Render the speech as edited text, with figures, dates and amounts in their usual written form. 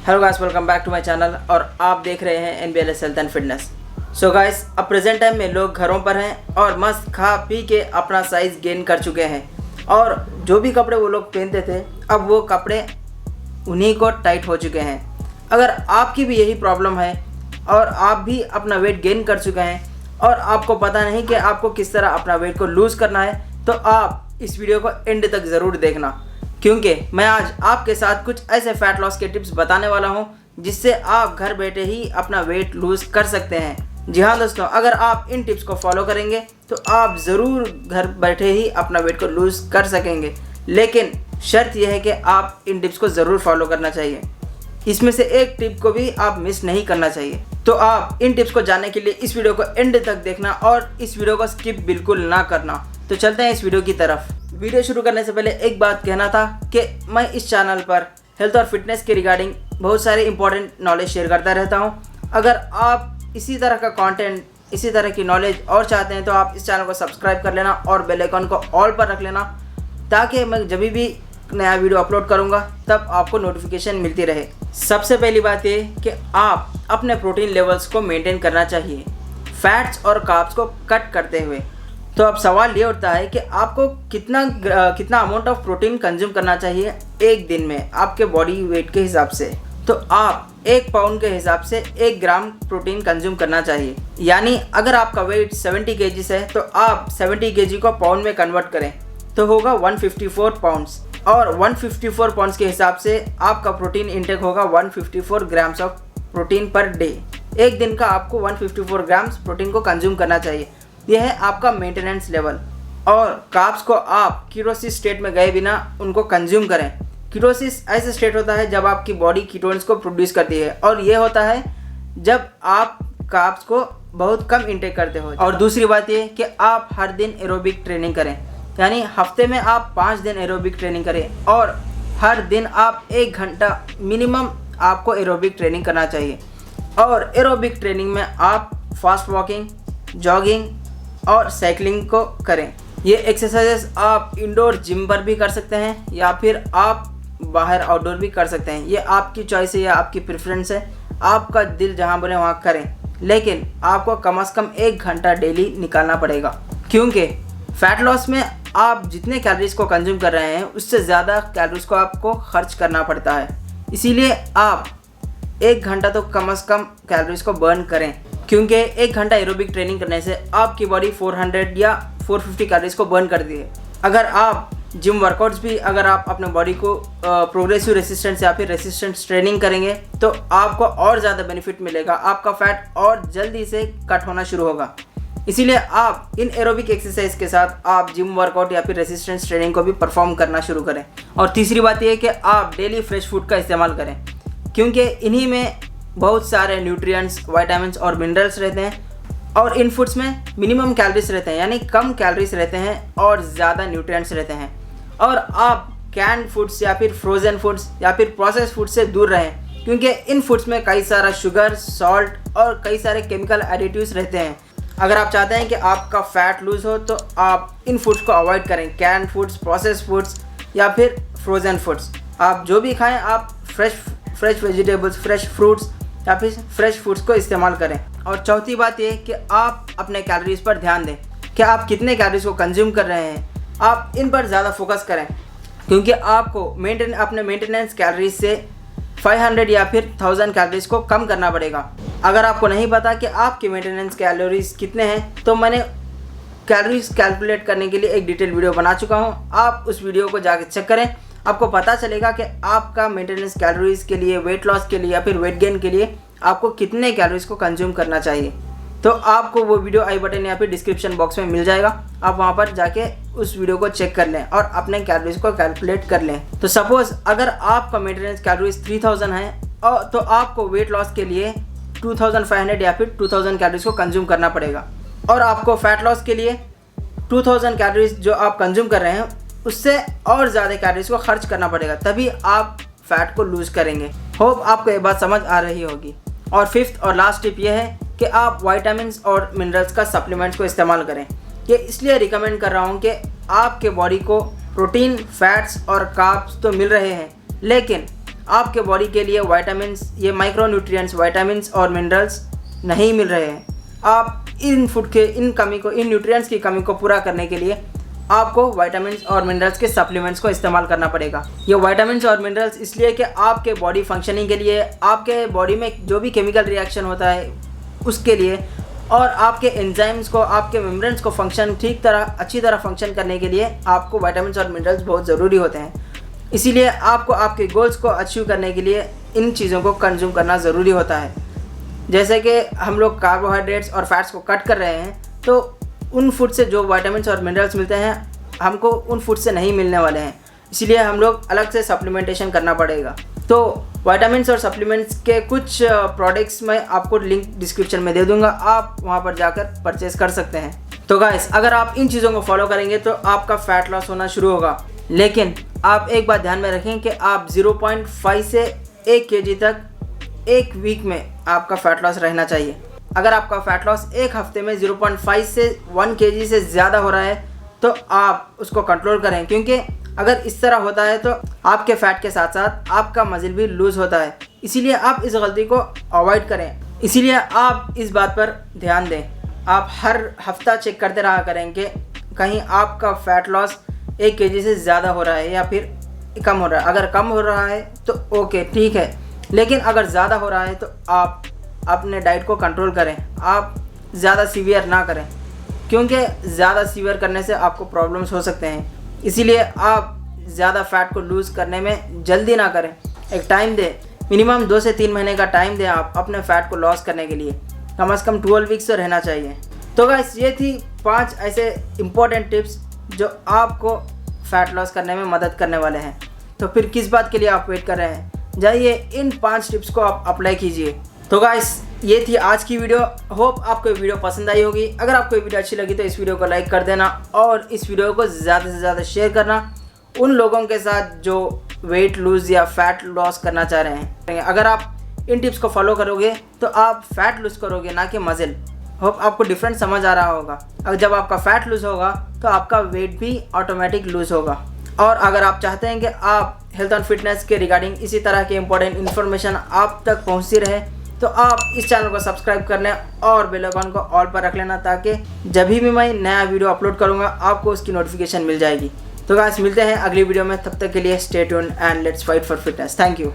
Hello guys, welcome back to my channel और आप देख रहे हैं NBLS health and fitness. So guys, अब प्रेजेंट टाइम में लोग घरों पर हैं और मस्त खा पी के अपना साइज़ गेन कर चुके हैं और जो भी कपड़े वो लोग पहनते थे अब वो कपड़े उन्हीं को टाइट हो चुके हैं। अगर आपकी भी यही प्रॉब्लम है और आप भी अपना वेट गेन कर चुके हैं और आपको पता नहीं कि आपको किस तरह अपना वेट को लूज़ करना है, तो आप इस वीडियो को एंड तक ज़रूर देखना, क्योंकि मैं आज आपके साथ कुछ ऐसे फैट लॉस के टिप्स बताने वाला हूं जिससे आप घर बैठे ही अपना वेट लूज़ कर सकते हैं। जी हाँ दोस्तों, अगर आप इन टिप्स को फॉलो करेंगे तो आप ज़रूर घर बैठे ही अपना वेट को लूज़ कर सकेंगे, लेकिन शर्त यह है कि आप इन टिप्स को ज़रूर फॉलो करना चाहिए। इसमें से एक टिप को भी आप मिस नहीं करना चाहिए। तो आप इन टिप्स को जानने के लिए इस वीडियो को एंड तक देखना और इस वीडियो को स्किप बिल्कुल ना करना। तो चलते हैं इस वीडियो की तरफ। वीडियो शुरू करने से पहले एक बात कहना था कि मैं इस चैनल पर हेल्थ और फिटनेस के रिगार्डिंग बहुत सारे इंपॉर्टेंट नॉलेज शेयर करता रहता हूं। अगर आप इसी तरह का कंटेंट, इसी तरह की नॉलेज और चाहते हैं तो आप इस चैनल को सब्सक्राइब कर लेना और बेल आइकन को ऑल पर रख लेना, ताकि मैं जब भी नया वीडियो अपलोड करूंगा तब आपको नोटिफिकेशन मिलती रहे। सबसे पहली बात ये कि आप अपने प्रोटीन लेवल्स को मेंटेन करना चाहिए फैट्स और कार्ब्स को कट करते हुए। तो अब सवाल ये उठता है कि आपको कितना अमाउंट ऑफ प्रोटीन कंज्यूम करना चाहिए एक दिन में आपके बॉडी वेट के हिसाब से। तो आप 1 पाउंड के हिसाब से 1 ग्राम प्रोटीन कंज्यूम करना चाहिए। यानी अगर आपका वेट 70 kg है तो आप 70 kg को पाउंड में कन्वर्ट करें तो होगा 154 पाउंड्स, और 154 पाउंड्स के हिसाब से आपका प्रोटीन इंटेक होगा 154 grams of protein per day. एक दिन का आपको 154 ग्राम्स प्रोटीन को कंज्यूम करना चाहिए। यह है आपका मेंटेनेंस लेवल। और कार्ब्स को आप कीटोसिस स्टेट में गए बिना उनको कंज्यूम करें। कीटोसिस ऐसा स्टेट होता है जब आपकी बॉडी कीटोन्स को प्रोड्यूस करती है, और यह होता है जब आप कार्ब्स को बहुत कम इंटेक करते हो। और दूसरी बात यह कि आप हर दिन एरोबिक ट्रेनिंग करें, यानी हफ्ते में आप 5 दिन एरोबिक ट्रेनिंग करें और हर दिन आप 1 घंटा मिनिमम आपको एरोबिक ट्रेनिंग करना चाहिए। और एरोबिक ट्रेनिंग में आप फास्ट वॉकिंग, जॉगिंग और साइकिलिंग को करें। ये एक्सरसाइजेस आप इंडोर जिम पर भी कर सकते हैं या फिर आप बाहर आउटडोर भी कर सकते हैं। ये आपकी चॉइस है या आपकी प्रेफरेंस है, आपका दिल जहाँ बोले वहाँ करें, लेकिन आपको कम से कम 1 घंटा डेली निकालना पड़ेगा, क्योंकि फैट लॉस में आप जितने कैलोरीज को कंज्यूम कर रहे हैं उससे ज़्यादा कैलोरीज को आपको खर्च करना पड़ता है। इसीलिए आप 1 घंटा तो कम से कम कैलोरीज को बर्न करें, क्योंकि 1 घंटा एरोबिक ट्रेनिंग करने से आपकी बॉडी 400 या 450 कैलोरीज को बर्न करती है। अगर आप जिम वर्कआउट्स भी अगर आप अपने बॉडी को प्रोग्रेसिव रेसिस्टेंस या फिर रेसिस्टेंस ट्रेनिंग करेंगे तो आपको और ज़्यादा बेनिफिट मिलेगा, आपका फैट और जल्दी से कट होना शुरू होगा। इसीलिए आप इन एरोबिक एक्सरसाइज के साथ आप जिम वर्कआउट या फिर रेसिस्टेंस ट्रेनिंग को भी परफॉर्म करना शुरू करें। और तीसरी बात यह है कि आप डेली फ्रेश फूड का इस्तेमाल करें, क्योंकि इन्हीं में बहुत सारे न्यूट्रिएंट्स, विटामिन्स और मिनरल्स रहते हैं, और इन फूड्स में मिनिमम कैलोरीज रहते हैं, यानी कम कैलोरीज रहते हैं और ज़्यादा न्यूट्रिएंट्स रहते हैं। और आप कैन फूड्स या फिर फ्रोज़न फूड्स या फिर प्रोसेस फूड्स से दूर रहें, क्योंकि इन फूड्स में कई सारा शुगर, सॉल्ट और कई सारे केमिकल एडिटिव्स रहते हैं। अगर आप चाहते हैं कि आपका फैट लूज़ हो तो आप इन फूड्स को अवॉइड करें, कैन फूड्स, प्रोसेस फूड्स या फिर फ्रोज़न फूड्स। आप जो भी खाएं आप फ्रेश वेजिटेबल्स, फ्रेश फ्रूट्स या फिर फ्रेश फूड्स को इस्तेमाल करें। और चौथी बात ये कि आप अपने कैलोरीज पर ध्यान दें कि आप कितने कैलोरीज को कंज्यूम कर रहे हैं, आप इन पर ज़्यादा फोकस करें, क्योंकि आपको अपने मेंटेनेंस कैलोरीज से 500 या फिर 1000 कैलोरीज को कम करना पड़ेगा। अगर आपको नहीं पता कि आपके मेंटेनेंस कैलोरीज कितने हैं तो मैंने कैलोरीज कैलकुलेट करने के लिए एक डिटेल वीडियो बना चुका हूँ, आप उस वीडियो को जाकर चेक करें। आपको पता चलेगा कि आपका मेंटेनेंस कैलोरीज के लिए, वेट लॉस के लिए या फिर वेट गेन के लिए आपको कितने कैलोरीज को कंज्यूम करना चाहिए। तो आपको वो वीडियो आई बटन या फिर डिस्क्रिप्शन बॉक्स में मिल जाएगा, आप वहाँ पर जाके उस वीडियो को चेक कर लें और अपने कैलोरीज को कैलकुलेट कर लें। तो सपोज़ अगर आपका मेंटेनेंस कैलोरीज 3000 है और तो आपको वेट लॉस के लिए 2500 या फिर 2000 कैलोरीज को कंज्यूम करना पड़ेगा, और आपको फैट लॉस के लिए 2000 कैलोरीज जो आप कंज्यूम कर रहे हैं उससे और ज़्यादा कैलोरीज को खर्च करना पड़ेगा, तभी आप फैट को लूज़ करेंगे। होप आपको ये बात समझ आ रही होगी। और फिफ्थ और लास्ट टिप ये है कि आप विटामिन्स और मिनरल्स का सप्लीमेंट्स को इस्तेमाल करें। ये इसलिए रिकमेंड कर रहा हूँ कि आपके बॉडी को प्रोटीन, फैट्स और कार्ब्स तो मिल रहे हैं, लेकिन आपके बॉडी के लिए विटामिन्स, ये माइक्रो न्यूट्रिएंट्स, विटामिन्स और मिनरल्स नहीं मिल रहे हैं। आप इन फूड के इन न्यूट्रिएंट्स की कमी को पूरा करने के लिए आपको विटामिन्स और मिनरल्स के सप्लीमेंट्स को इस्तेमाल करना पड़ेगा। ये विटामिन्स और मिनरल्स इसलिए कि आपके बॉडी फंक्शनिंग के लिए, आपके बॉडी में जो भी केमिकल रिएक्शन होता है उसके लिए, और आपके एंजाइम्स को, आपके मेम्ब्रेन्स को फंक्शन अच्छी तरह फंक्शन करने के लिए आपको विटामिन्स और मिनरल्स बहुत ज़रूरी होते हैं। इसीलिए आपको आपके गोल्स को अचीव करने के लिए इन चीज़ों को कंज्यूम करना ज़रूरी होता है। जैसे कि हम लोग कार्बोहाइड्रेट्स और फैट्स को कट कर रहे हैं, तो उन फूड से जो विटामिन्स और मिनरल्स मिलते हैं हमको उन फूड से नहीं मिलने वाले हैं, इसीलिए हम लोग अलग से सप्लीमेंटेशन करना पड़ेगा। तो विटामिन्स और सप्लीमेंट्स के कुछ प्रोडक्ट्स मैं आपको लिंक डिस्क्रिप्शन में दे दूंगा, आप वहां पर जाकर परचेस कर सकते हैं। तो गाइस, अगर आप इन चीज़ों को फॉलो करेंगे तो आपका फैट लॉस होना शुरू होगा। लेकिन आप एक बात ध्यान में रखें कि आप 0.5 से 1 kg तक एक वीक में आपका फैट लॉस रहना चाहिए। अगर आपका फैट लॉस एक हफ्ते में 0.5 से 1 kg से ज़्यादा हो रहा है तो आप उसको कंट्रोल करें, क्योंकि अगर इस तरह होता है तो आपके फैट के साथ साथ आपका मसल भी लूज़ होता है। इसीलिए आप इस गलती को अवॉइड करें। इसीलिए आप इस बात पर ध्यान दें, आप हर हफ्ता चेक करते रहा करें कि कहीं आपका फैट लॉस 1 kg से ज़्यादा हो रहा है या फिर कम हो रहा है। अगर कम हो रहा है तो ओके, ठीक है, लेकिन अगर ज़्यादा हो रहा है तो आप अपने डाइट को कंट्रोल करें, आप ज़्यादा सीवियर ना करें, क्योंकि ज़्यादा सीवियर करने से आपको प्रॉब्लम्स हो सकते हैं। इसीलिए आप ज़्यादा फैट को लूज़ करने में जल्दी ना करें, एक टाइम दें, मिनिमम 2 से 3 महीने का टाइम दें आप अपने फ़ैट को लॉस करने के लिए। कम से कम 12 वीक्स तो रहना चाहिए। तो गाइस, ये थी 5 ऐसे इम्पोर्टेंट टिप्स जो आपको फ़ैट लॉस करने में मदद करने वाले हैं। तो फिर किस बात के लिए आप वेट कर रहे हैं, जाइए इन 5 टिप्स को आप अप्लाई कीजिए। तो गाइस, ये थी आज की वीडियो। होप आपको ये वीडियो पसंद आई होगी। अगर आपको ये वीडियो अच्छी लगी तो इस वीडियो को लाइक कर देना और इस वीडियो को ज़्यादा से ज़्यादा शेयर करना उन लोगों के साथ जो वेट लूज़ या फैट लॉस करना चाह रहे हैं। अगर आप इन टिप्स को फॉलो करोगे तो आप फैट लूज़ करोगे, ना कि मसल। होप आपको डिफरेंस समझ आ रहा होगा। अगर जब आपका फैट लूज़ होगा तो आपका वेट भी ऑटोमेटिक लूज़ होगा। और अगर आप चाहते हैं कि आप हेल्थ और फिटनेस के रिगार्डिंग इसी तरह की इंपॉर्टेंट इन्फॉर्मेशन आप तक पहुँचती रहे, तो आप इस चैनल को सब्सक्राइब कर लें और बेल आइकन को ऑल पर रख लेना, ताकि जब भी मैं नया वीडियो अपलोड करूँगा आपको उसकी नोटिफिकेशन मिल जाएगी। तो गाइस, मिलते हैं अगली वीडियो में। तब तक के लिए stay tuned and let's fight for fitness. Thank you.